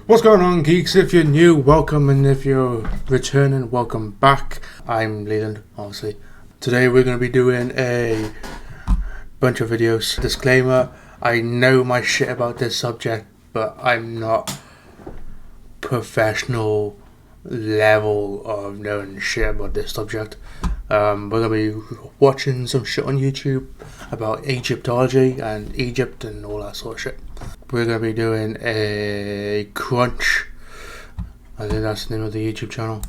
What's going on, geeks? If you're new, welcome, and if you're returning, welcome back. I'm Leland, obviously. Today we're going to be doing a bunch of videos. Disclaimer, I know my shit about this subject, but I'm not professional level of knowing shit about this subject. We're going to be watching some shit on YouTube about Egyptology and Egypt and all that sort of shit. We're going to be doing a crunch. I think that's the name of the YouTube channel.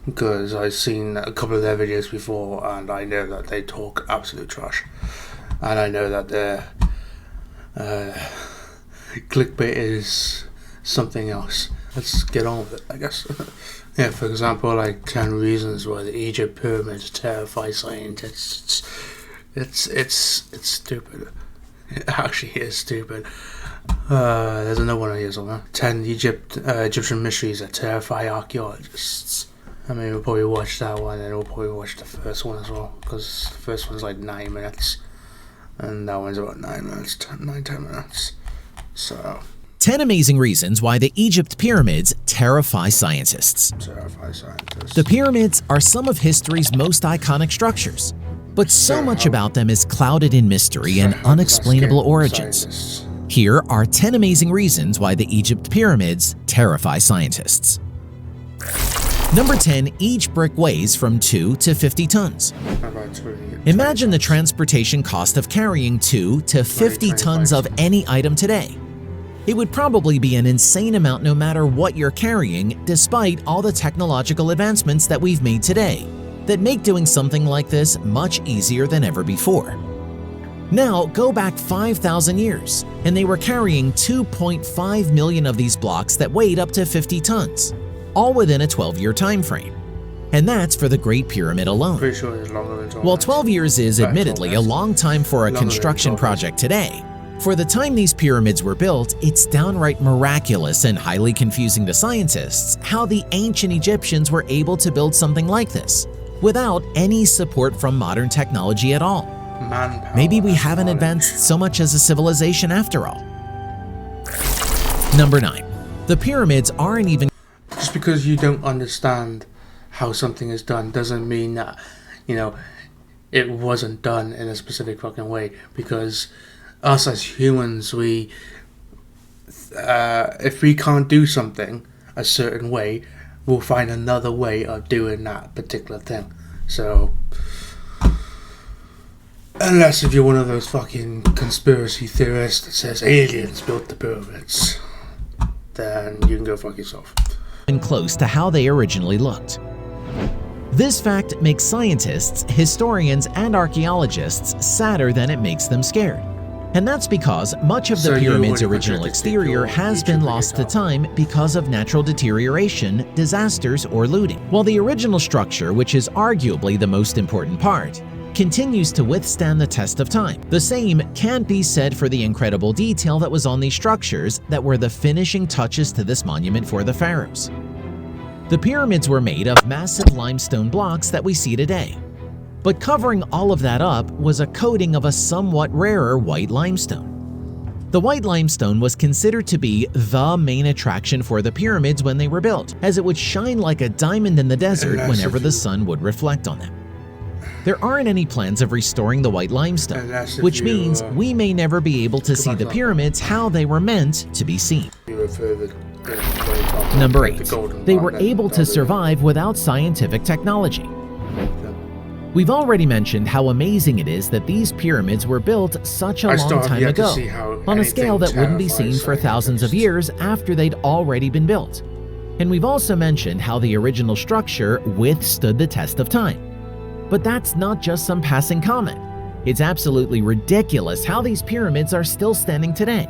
Because I've seen a couple of their videos before and I know that they talk absolute trash. And I know that their clickbait is something else. Let's get on with it, I guess. Yeah, for example, like 10 reasons why the Egypt pyramids terrify scientists. It's stupid. It actually is stupid. There's another one here somewhere. 10 Egyptian mysteries that terrify archaeologists. I mean, we'll probably watch that one, and we'll probably watch the first one as well, because the first one's like 9 minutes, and that one's about 10 minutes. So 10 amazing reasons why the Egypt pyramids terrify scientists. The pyramids are some of history's most iconic structures, but so much about them is clouded in mystery and unexplainable origins. Here are 10 amazing reasons why the Egypt pyramids terrify scientists. Number 10. Each brick weighs from 2 to 50 tons. Imagine the transportation cost of carrying 2 to 50 tons of any item today. It would probably be an insane amount no matter what you're carrying, despite all the technological advancements that we've made today that make doing something like this much easier than ever before. Now, go back 5,000 years, and they were carrying 2.5 million of these blocks that weighed up to 50 tons, all within a 12-year time frame. And that's for the Great Pyramid alone. pretty sure it's longer than 12 While minutes. 12 years is admittedly a long time for a construction project today, for the time these pyramids were built, it's downright miraculous and highly confusing to scientists how the ancient Egyptians were able to build something like this without any support from modern technology at all. Manpower. Maybe we haven't advanced so much as a civilization after all. Number 9. The pyramids aren't even... Just because you don't understand how something is done doesn't mean that, it wasn't done in a specific fucking way. Because us as humans, if we can't do something a certain way, we'll find another way of doing that particular thing. So, unless if you're one of those fucking conspiracy theorists that says aliens built the pyramids, then you can go fuck yourself. close to how they originally looked. This fact makes scientists, historians, and archaeologists sadder than it makes them scared. And that's because much of the pyramid's original exterior has been lost to time because of natural deterioration, disasters, or looting. While the original structure, which is arguably the most important part, continues to withstand the test of time. The same can't be said for the incredible detail that was on these structures that were the finishing touches to this monument for the pharaohs. The pyramids were made of massive limestone blocks that we see today. But covering all of that up was a coating of a somewhat rarer white limestone. The white limestone was considered to be the main attraction for the pyramids when they were built, as it would shine like a diamond in the desert whenever the sun would reflect on them. There aren't any plans of restoring the white limestone, which means we may never be able to see the pyramids how they were meant to be seen. Number 8. They were able to survive without scientific technology. We've already mentioned how amazing it is that these pyramids were built such a long time ago, on a scale that wouldn't be seen for thousands of years after they'd already been built. And we've also mentioned how the original structure withstood the test of time. But that's not just some passing comment. It's absolutely ridiculous how these pyramids are still standing today.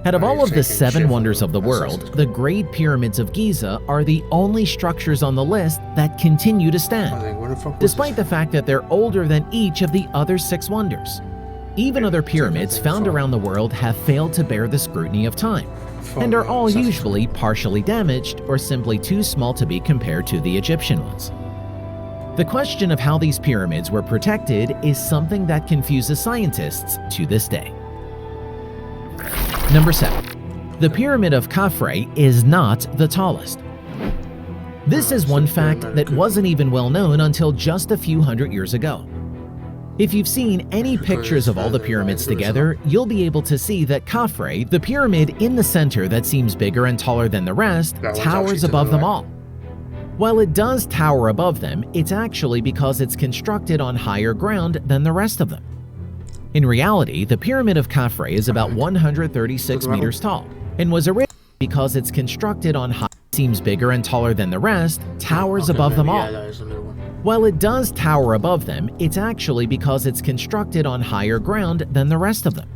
Out of all of the 7 wonders of the world, the Great Pyramids of Giza are the only structures on the list that continue to stand, despite the fact that they're older than each of the other 6 wonders. Even other pyramids found around the world have failed to bear the scrutiny of time, and are all usually partially damaged or simply too small to be compared to the Egyptian ones. The question of how these pyramids were protected is something that confuses scientists to this day. Number 7. The Pyramid of Coffer is not the tallest. This is one fact that wasn't even well known until just a few hundred years ago. If you've seen any pictures of all the pyramids together, you'll be able to see that Coffer, the pyramid in the center that seems bigger and taller than the rest, towers above them all. While it does tower above them, it's actually because it's constructed on higher ground than the rest of them. In reality, the Pyramid of Coffer is about 136 meters tall, and was originally because it's constructed on high, seems bigger and taller than the rest, towers above them all. While it does tower above them, it's actually because it's constructed on higher ground than the rest of them.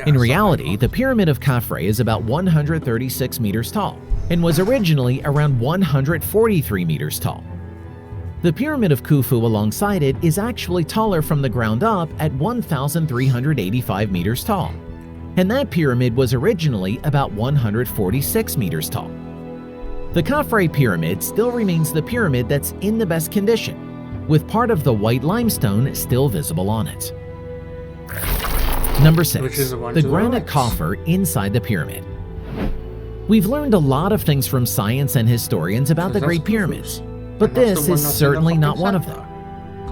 In reality, the Pyramid of Coffer is about 136 meters tall, and was originally around 143 meters tall. The Pyramid of Khufu alongside it is actually taller from the ground up at 1,385 meters tall, and that pyramid was originally about 146 meters tall. The Coffer pyramid still remains the pyramid that's in the best condition, with part of the white limestone still visible on it. Number 6. The Granite Coffer inside the pyramid. We've learned a lot of things from science and historians about the Great Pyramids, but this is certainly not one of them.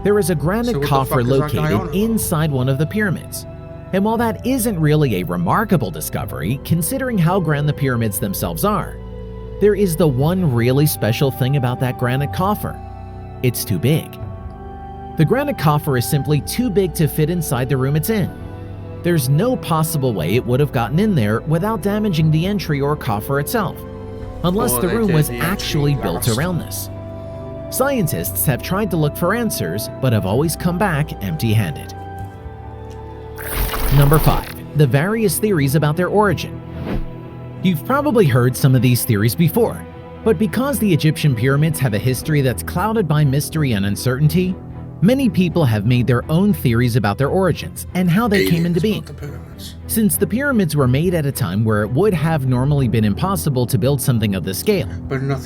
There is a granite coffer located inside one of the pyramids. And while that isn't really a remarkable discovery, considering how grand the pyramids themselves are, there is the one really special thing about that granite coffer. It's too big. The granite coffer is simply too big to fit inside the room it's in. There's no possible way it would have gotten in there without damaging the entry or coffer itself, unless the room was actually built around this. Scientists have tried to look for answers, but have always come back empty-handed. Number 5. The various theories about their origin. You've probably heard some of these theories before, but because the Egyptian pyramids have a history that's clouded by mystery and uncertainty, many people have made their own theories about their origins and how they came into being. Since the pyramids were made at a time where it would have normally been impossible to build something of this scale,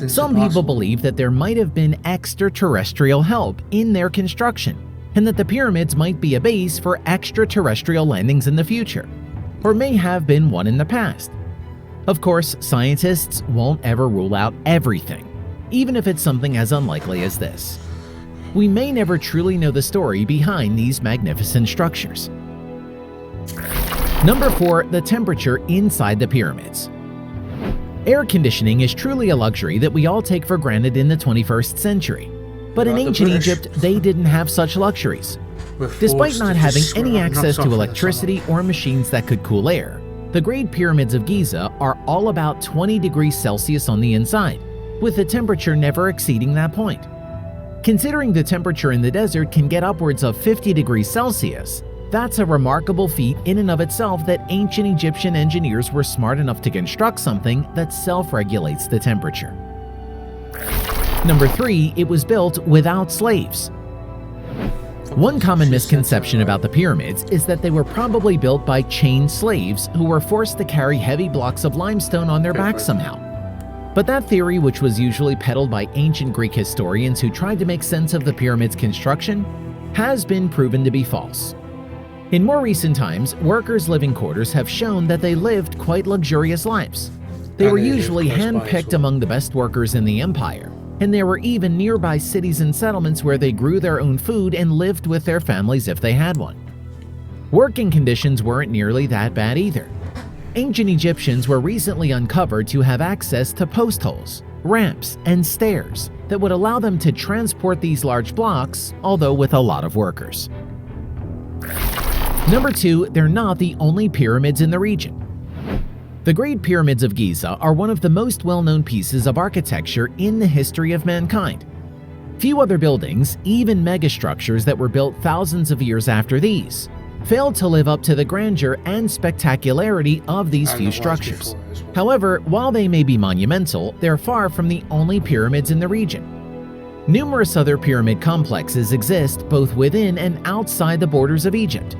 some people believe that there might have been extraterrestrial help in their construction, and that the pyramids might be a base for extraterrestrial landings in the future, or may have been one in the past. Of course, scientists won't ever rule out everything, even if it's something as unlikely as this. We may never truly know the story behind these magnificent structures. Number 4. The temperature inside the pyramids. Air conditioning is truly a luxury that we all take for granted in the 21st century. But in ancient Egypt, they didn't have such luxuries. Despite not having any access to electricity or machines that could cool air, the Great Pyramids of Giza are all about 20 degrees Celsius on the inside, with the temperature never exceeding that point. Considering the temperature in the desert can get upwards of 50 degrees Celsius, that's a remarkable feat in and of itself that ancient Egyptian engineers were smart enough to construct something that self-regulates the temperature. Number 3. It was built without slaves. One common misconception about the pyramids is that they were probably built by chained slaves who were forced to carry heavy blocks of limestone on their backs somehow. But that theory, which was usually peddled by ancient Greek historians who tried to make sense of the pyramid's construction, has been proven to be false. In more recent times, workers' living quarters have shown that they lived quite luxurious lives. They were usually hand-picked among the best workers in the empire, and there were even nearby cities and settlements where they grew their own food and lived with their families if they had one. Working conditions weren't nearly that bad either. Ancient Egyptians were recently uncovered to have access to post holes, ramps, and stairs that would allow them to transport these large blocks, although with a lot of workers. Number 2. They're not the only pyramids in the region. The Great Pyramids of Giza are one of the most well-known pieces of architecture in the history of mankind. Few other buildings, even megastructures that were built thousands of years after these, failed to live up to the grandeur and spectacularity of these few structures. However, while they may be monumental, they're far from the only pyramids in the region. Numerous other pyramid complexes exist both within and outside the borders of Egypt.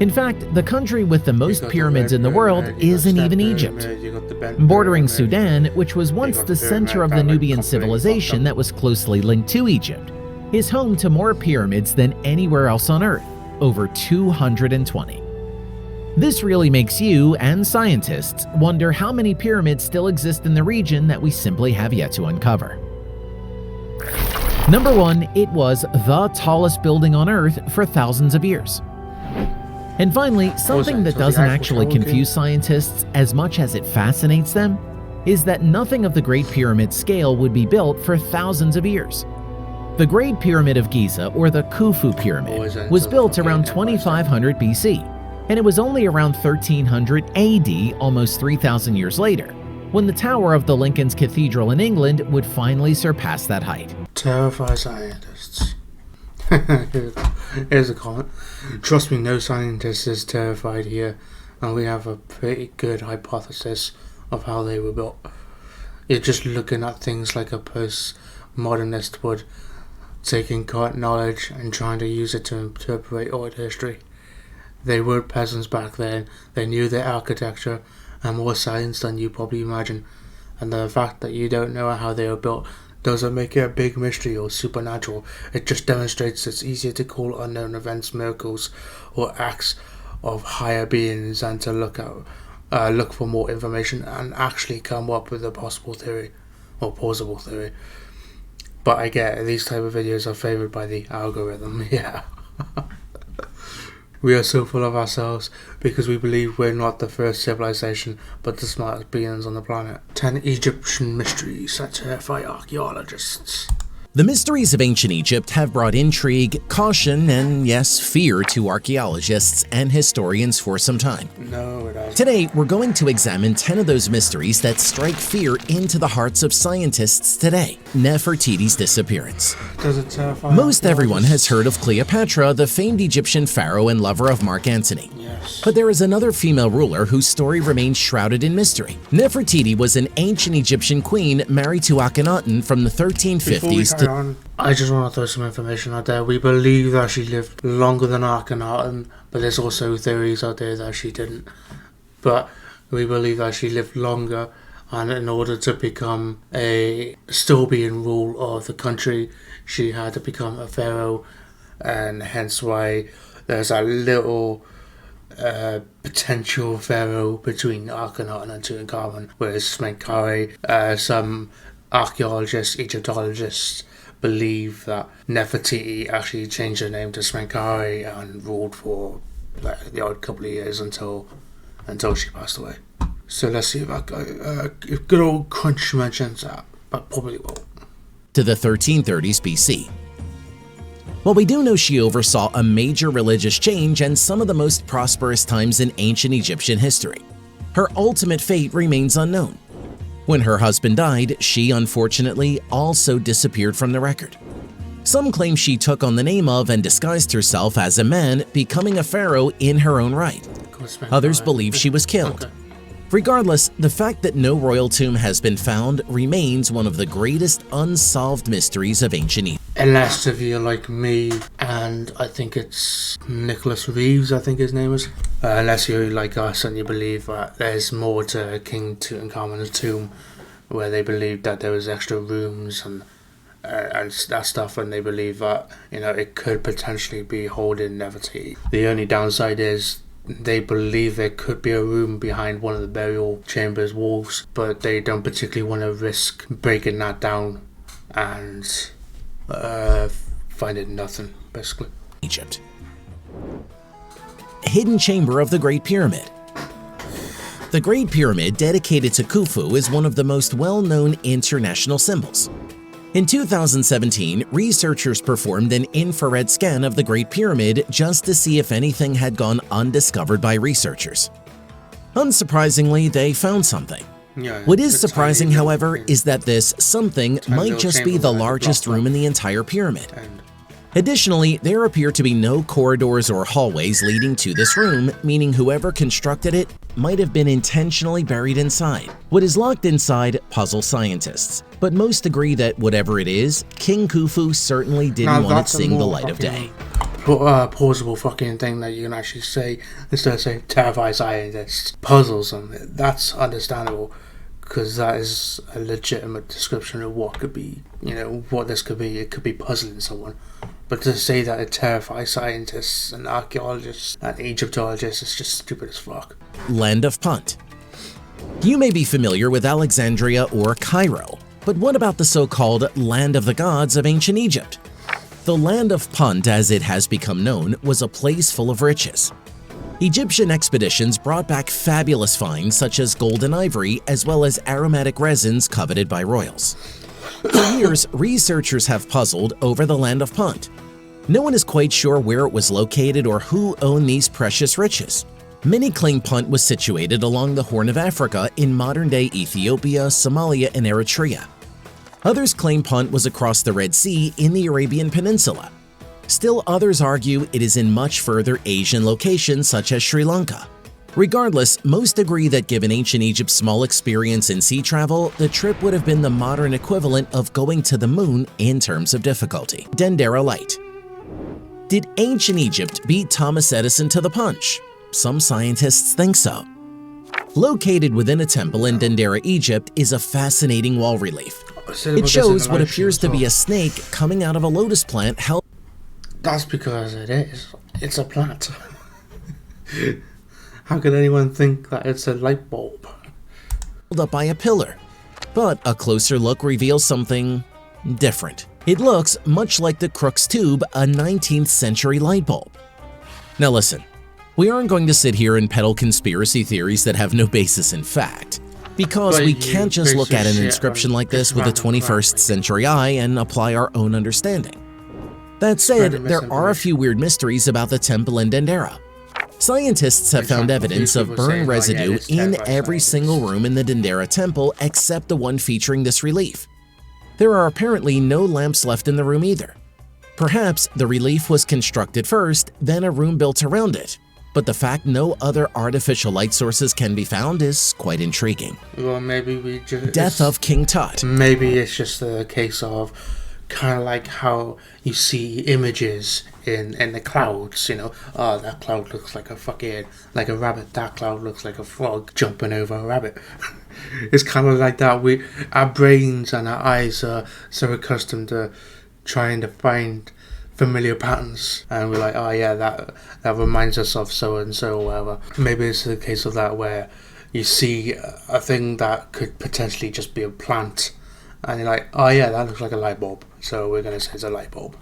In fact, the country with the most pyramids in the world isn't even Egypt. Bordering Sudan, which was once the center of the Nubian civilization that was closely linked to Egypt, is home to more pyramids than anywhere else on Earth, over 220. This really makes you, and scientists, wonder how many pyramids still exist in the region that we simply have yet to uncover. Number 1, it was the tallest building on Earth for thousands of years. And finally, something that doesn't actually confuse scientists as much as it fascinates them is that nothing of the Great Pyramid scale would be built for thousands of years. The Great Pyramid of Giza, or the Khufu Pyramid, was built around 2500 BC, and it was only around 1300 AD, almost 3,000 years later, when the tower of the Lincoln's Cathedral in England would finally surpass that height. Terrifies scientists. Here's a comment. Trust me, no scientist is terrified here, and we have a pretty good hypothesis of how they were built. You're just looking at things like a postmodernist would, taking current knowledge and trying to use it to interpret old history. They were peasants back then. They knew their architecture and more science than you probably imagine, and the fact that you don't know how they were built doesn't make it a big mystery or supernatural. It just demonstrates it's easier to call unknown events miracles or acts of higher beings than to look for more information and actually come up with a possible theory or plausible theory. But I get these type of videos are favored by the algorithm. Yeah. We are so full of ourselves because we believe we're not the first civilization but the smartest beings on the planet. 10 Egyptian mysteries that terrify archaeologists. The mysteries of ancient Egypt have brought intrigue, caution, and yes, fear to archaeologists and historians for some time. No, it hasn't. Today, we're going to examine 10 of those mysteries that strike fear into the hearts of scientists today. Nefertiti's disappearance. Does it terrify Most everyone has heard of Cleopatra, the famed Egyptian pharaoh and lover of Mark Antony. Yes. But there is another female ruler whose story remains shrouded in mystery. Nefertiti was an ancient Egyptian queen married to Akhenaten from the 1350s to... I just want to throw some information out there. We believe that she lived longer than Akhenaten, but there's also theories out there that she didn't. But we believe that she lived longer, and in order to still be in rule of the country, she had to become a pharaoh, and hence why there's a little potential pharaoh between Akhenaten and Tutankhamun, whereas Smenkhare, some archaeologists, Egyptologists believe that Nefertiti actually changed her name to Smenkhare and ruled for the odd couple of years until she passed away. So let's see if good old Crunch mentions that, but probably won't. To the 1330s BC. While we do know she oversaw a major religious change and some of the most prosperous times in ancient Egyptian history, her ultimate fate remains unknown. When her husband died, she unfortunately also disappeared from the record. Some claim she took on the name of and disguised herself as a man, becoming a pharaoh in her own right. Others believe she was killed. Okay. Regardless, the fact that no royal tomb has been found remains one of the greatest unsolved mysteries of ancient Egypt. Unless if you're like me, and I think it's Nicholas Reeves, I think his name is. Unless you're like us and you believe that there's more to King Tutankhamun's tomb, where they believe that there was extra rooms and that stuff, and they believe that it could potentially be holding Nefertiti. The only downside is they believe there could be a room behind one of the burial chamber's walls, but they don't particularly want to risk breaking that down and finding nothing, basically. Egypt. Hidden chamber of the Great Pyramid. The Great Pyramid, dedicated to Khufu, is one of the most well-known international symbols. In 2017, researchers performed an infrared scan of the Great Pyramid just to see if anything had gone undiscovered by researchers. Unsurprisingly, they found something. What is surprising, however, is that this something might just be the largest room in the entire pyramid. Additionally, there appear to be no corridors or hallways leading to this room, meaning whoever constructed it might have been intentionally buried inside. What is locked inside puzzles scientists, but most agree that whatever it is, King Khufu certainly didn't want it seeing the light of day. Plausible fucking thing that you can actually say instead of saying terrify scientists. Puzzles, and that's understandable because that is a legitimate description of what could be, what this could be. It could be puzzling someone. But to say that it terrifies scientists and archaeologists and Egyptologists is just stupid as fuck. Land of Punt. You may be familiar with Alexandria or Cairo, but what about the so-called Land of the Gods of ancient Egypt? The Land of Punt, as it has become known, was a place full of riches. Egyptian expeditions brought back fabulous finds such as gold and ivory, as well as aromatic resins coveted by royals. For years, researchers have puzzled over the Land of Punt. No one is quite sure where it was located or who owned these precious riches. Many claim Punt was situated along the Horn of Africa in modern-day Ethiopia, Somalia, and Eritrea. Others claim Punt was across the Red Sea in the Arabian Peninsula. Still others argue it is in much further Asian locations such as Sri Lanka. Regardless, most agree that given ancient Egypt's small experience in sea travel, the trip would have been the modern equivalent of going to the moon in terms of difficulty. Dendera Light. Did ancient Egypt beat Thomas Edison to the punch? Some scientists think so. Located within a temple in Dendera, Egypt, is a fascinating wall relief. It shows what appears to be a snake coming out of a lotus plant held. That's because it is. It's a plant. How could anyone think that it's a light bulb? Up by a pillar. But a closer look reveals something different. It looks much like the Crookes tube, a 19th century light bulb. Now listen. We aren't going to sit here and peddle conspiracy theories that have no basis in fact, because we can't just look at an inscription like this with a 21st century eye and apply our own understanding. That said, there are a few weird mysteries about the temple in Dendera. Scientists have found evidence of burn residue in every single room in the Dendera temple except the one featuring this relief. There are apparently no lamps left in the room either. Perhaps the relief was constructed first, then a room built around it. But the fact no other artificial light sources can be found is quite intriguing. Well, maybe we just... Death of King Tut. Maybe it's just a case of kind of like how you see images in the clouds, you know. Oh, that cloud looks like a fucking... like a rabbit. That cloud looks like a frog jumping over a rabbit. It's kind of like that. Our brains and our eyes are so accustomed to trying to find familiar patterns, and we're like, oh yeah, that reminds us of so and so or whatever. Maybe it's a case of that where you see a thing that could potentially just be a plant, and you're like, oh yeah, that looks like a light bulb, so we're gonna say it's a light bulb.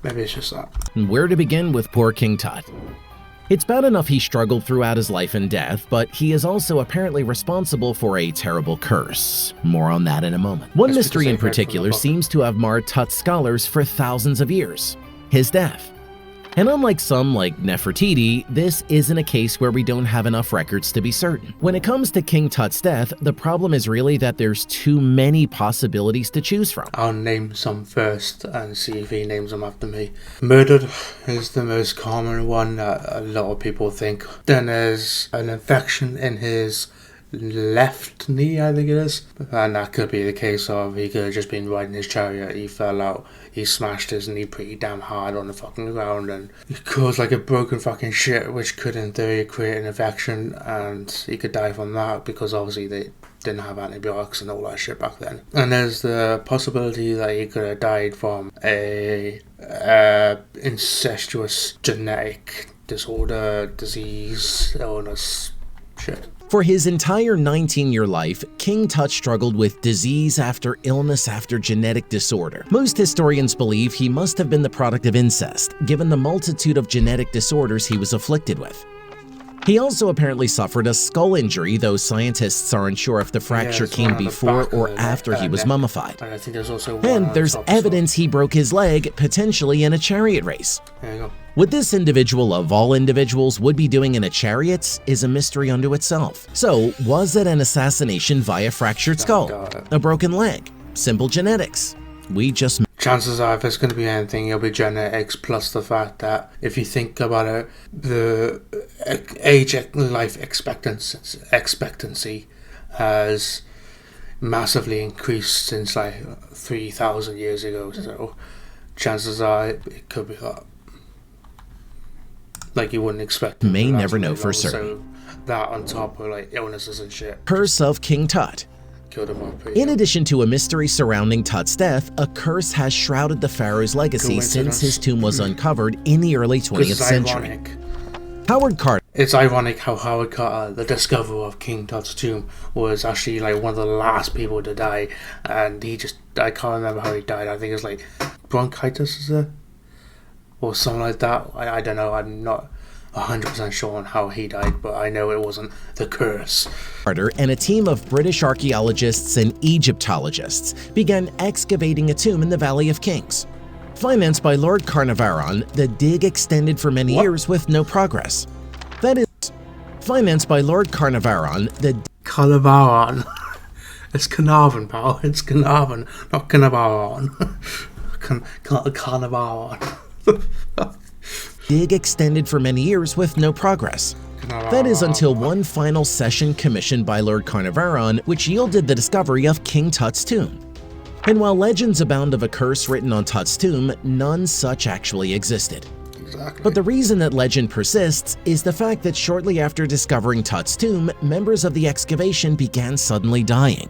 Maybe it's just that. Where to begin with poor King Tut? It's bad enough he struggled throughout his life and death, but he is also apparently responsible for a terrible curse. More on that in a moment. One mystery in particular seems to have marred Tut's scholars for thousands of years: his death. And unlike some like Nefertiti, this isn't a case where we don't have enough records to be certain. When it comes to King Tut's death, the problem is really that there's too many possibilities to choose from. I'll name some first and see if he names them after me. Murdered is the most common one that a lot of people think. Then there's an infection in his left knee, I think it is, and that could be the case of he could have just been riding his chariot, he fell out, he smashed his knee pretty damn hard on the fucking ground and he caused like a broken fucking shit, which could in theory create an infection, and he could die from that because obviously they didn't have antibiotics and all that shit back then. And there's the possibility that he could have died from a incestuous genetic disorder, disease, illness, shit. For his entire 19-year life, King Tut struggled with disease after illness after genetic disorder. Most historians believe he must have been the product of incest, given the multitude of genetic disorders he was afflicted with. He also apparently suffered a skull injury, though scientists are unsure if the fracture came before or after he was mummified. And I think there's also one and there's evidence he broke his leg, potentially in a chariot race. There you go. What this individual of all individuals would be doing in a chariot is a mystery unto itself. So, was it an assassination via fractured skull? A broken leg? Simple genetics? We just... Chances are, if it's going to be anything, it'll be genetics, plus the fact that, if you think about it, the age life expectancy has massively increased since like 3,000 years ago, so chances are it could be that. Like you wouldn't expect. May never know for certain. So that on top of like illnesses and shit. Curse of King Tut. killed him off. In addition to a mystery surrounding Tut's death, a curse has shrouded the pharaoh's legacy since his tomb was uncovered in the early 20th century. Ironic. Howard Carter. It's ironic how Howard Carter, the discoverer of King Tut's tomb, was actually like one of the last people to die, and I can't remember how he died. I think it's like bronchitis, is it? Or something like that. I don't know, I'm not 100% sure on how he died, but I know it wasn't the curse. Carter and a team of British archaeologists and Egyptologists began excavating a tomb in the Valley of Kings. Financed by Lord Carnarvon, the dig extended for many years with no progress. That is, financed by Lord Carnarvon, Carnarvon. It's Carnarvon, pal. It's Carnarvon, not Carnarvon. Carnarvon. dig extended for many years with no progress. That is until one final session commissioned by Lord Carnarvon, which yielded the discovery of King Tut's tomb. And while legends abound of a curse written on Tut's tomb, none such actually existed. Exactly. But the reason that legend persists is the fact that shortly after discovering Tut's tomb, members of the excavation began suddenly dying.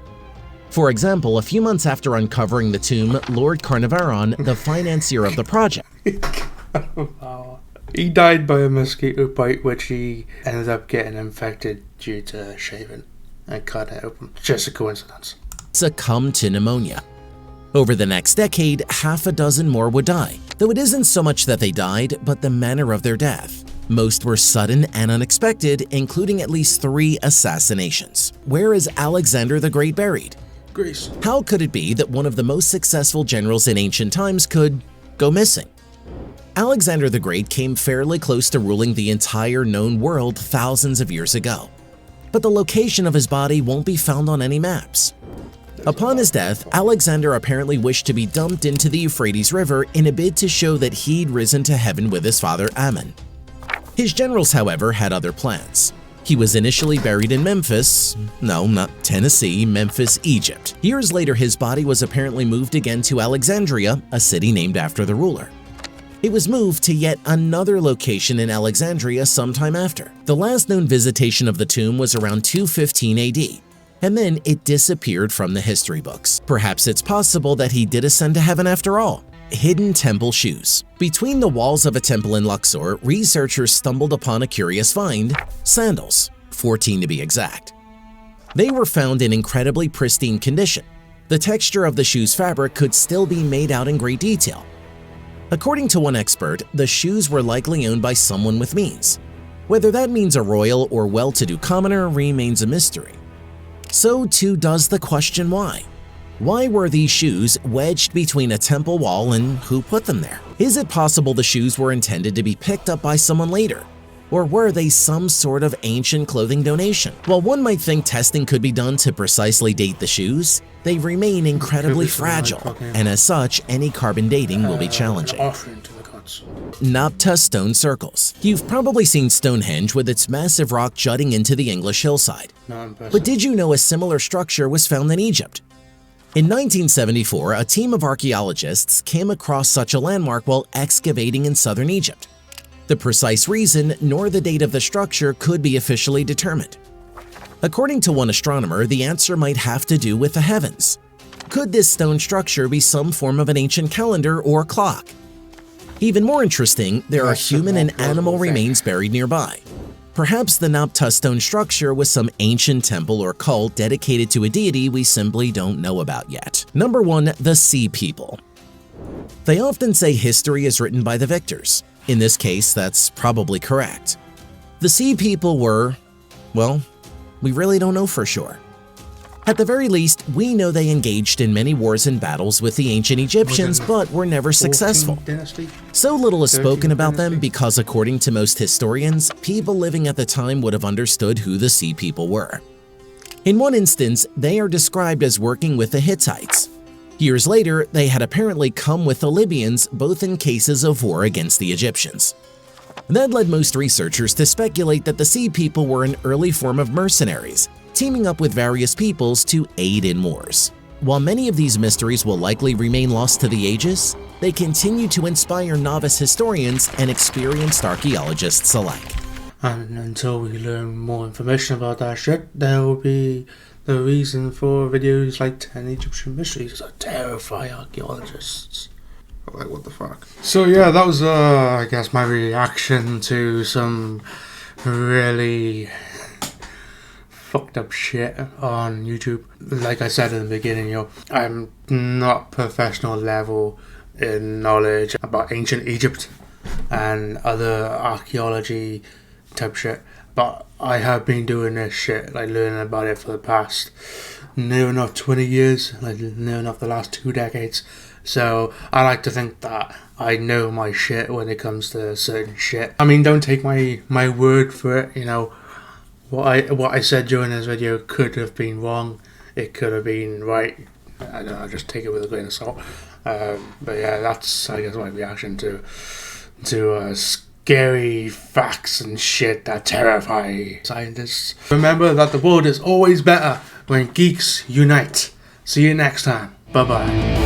For example, a few months after uncovering the tomb, Lord Carnarvon, the financier of the project, he died by a mosquito bite, which he ended up getting infected due to shaving and cut it open. Just a coincidence. Succumbed to pneumonia. Over the next decade, half a dozen more would die, though it isn't so much that they died, but the manner of their death. Most were sudden and unexpected, including at least 3 assassinations. Where is Alexander the Great buried? Greece. How could it be that one of the most successful generals in ancient times could go missing? Alexander the Great came fairly close to ruling the entire known world thousands of years ago. But the location of his body won't be found on any maps. Upon his death, Alexander apparently wished to be dumped into the Euphrates River in a bid to show that he'd risen to heaven with his father Ammon. His generals, however, had other plans. He was initially buried in Memphis, no, not Tennessee, Memphis, Egypt. Years later, his body was apparently moved again to Alexandria, a city named after the ruler. It was moved to yet another location in Alexandria sometime after. The last known visitation of the tomb was around 215 AD. And then it disappeared from the history books. Perhaps it's possible that he did ascend to heaven after all. Hidden temple shoes. Between the walls of a temple in Luxor, researchers stumbled upon a curious find: sandals, 14 to be exact. They were found in incredibly pristine condition. The texture of the shoe's fabric could still be made out in great detail. According to one expert, the shoes were likely owned by someone with means. Whether that means a royal or well-to-do commoner remains a mystery. So too does the question why. Why were these shoes wedged between a temple wall, and who put them there? Is it possible the shoes were intended to be picked up by someone later? Or were they some sort of ancient clothing donation? While one might think testing could be done to precisely date the shoes, they remain incredibly fragile, and as such, any carbon dating will be challenging. Nabta stone circles. You've probably seen Stonehenge with its massive rock jutting into the English hillside. But did you know a similar structure was found in Egypt? In 1974, a team of archaeologists came across such a landmark while excavating in southern Egypt. The precise reason nor the date of the structure could be officially determined. According to one astronomer, the answer might have to do with the heavens. Could this stone structure be some form of an ancient calendar or clock? Even more interesting, there are human and animal remains buried nearby. Perhaps the Nabta stone structure was some ancient temple or cult dedicated to a deity we simply don't know about yet. Number 1. The Sea People. They often say history is written by the victors. In this case, that's probably correct. The Sea People were, well, we really don't know for sure. At the very least, we know they engaged in many wars and battles with the ancient Egyptians, but were never successful. So little is spoken about them because, according to most historians, people living at the time would have understood who the Sea People were. In one instance, they are described as working with the Hittites. Years later, they had apparently come with the Libyans, both in cases of war against the Egyptians. That led most researchers to speculate that the Sea People were an early form of mercenaries, teaming up with various peoples to aid in wars. While many of these mysteries will likely remain lost to the ages, they continue to inspire novice historians and experienced archaeologists alike. And until we learn more information about that shit, there will be the reason for videos like 10 Egyptian mysteries that terrify archaeologists. Like, what the fuck? So yeah, that was I guess my reaction to some really fucked up shit on YouTube. Like I said in the beginning, I'm not professional level in knowledge about ancient Egypt and other archaeology type shit, but I have been doing this shit, like learning about it for the past near enough 20 years, like near enough the last 2 decades. So I like to think that I know my shit when it comes to certain shit. I mean, don't take my word for it, you know. What I said during this video could have been wrong. It could have been right. I don't know, just take it with a grain of salt. But yeah, that's, I guess, my reaction to scary facts and shit that terrify scientists. Remember that the world is always better when geeks unite. See you next time. Bye bye.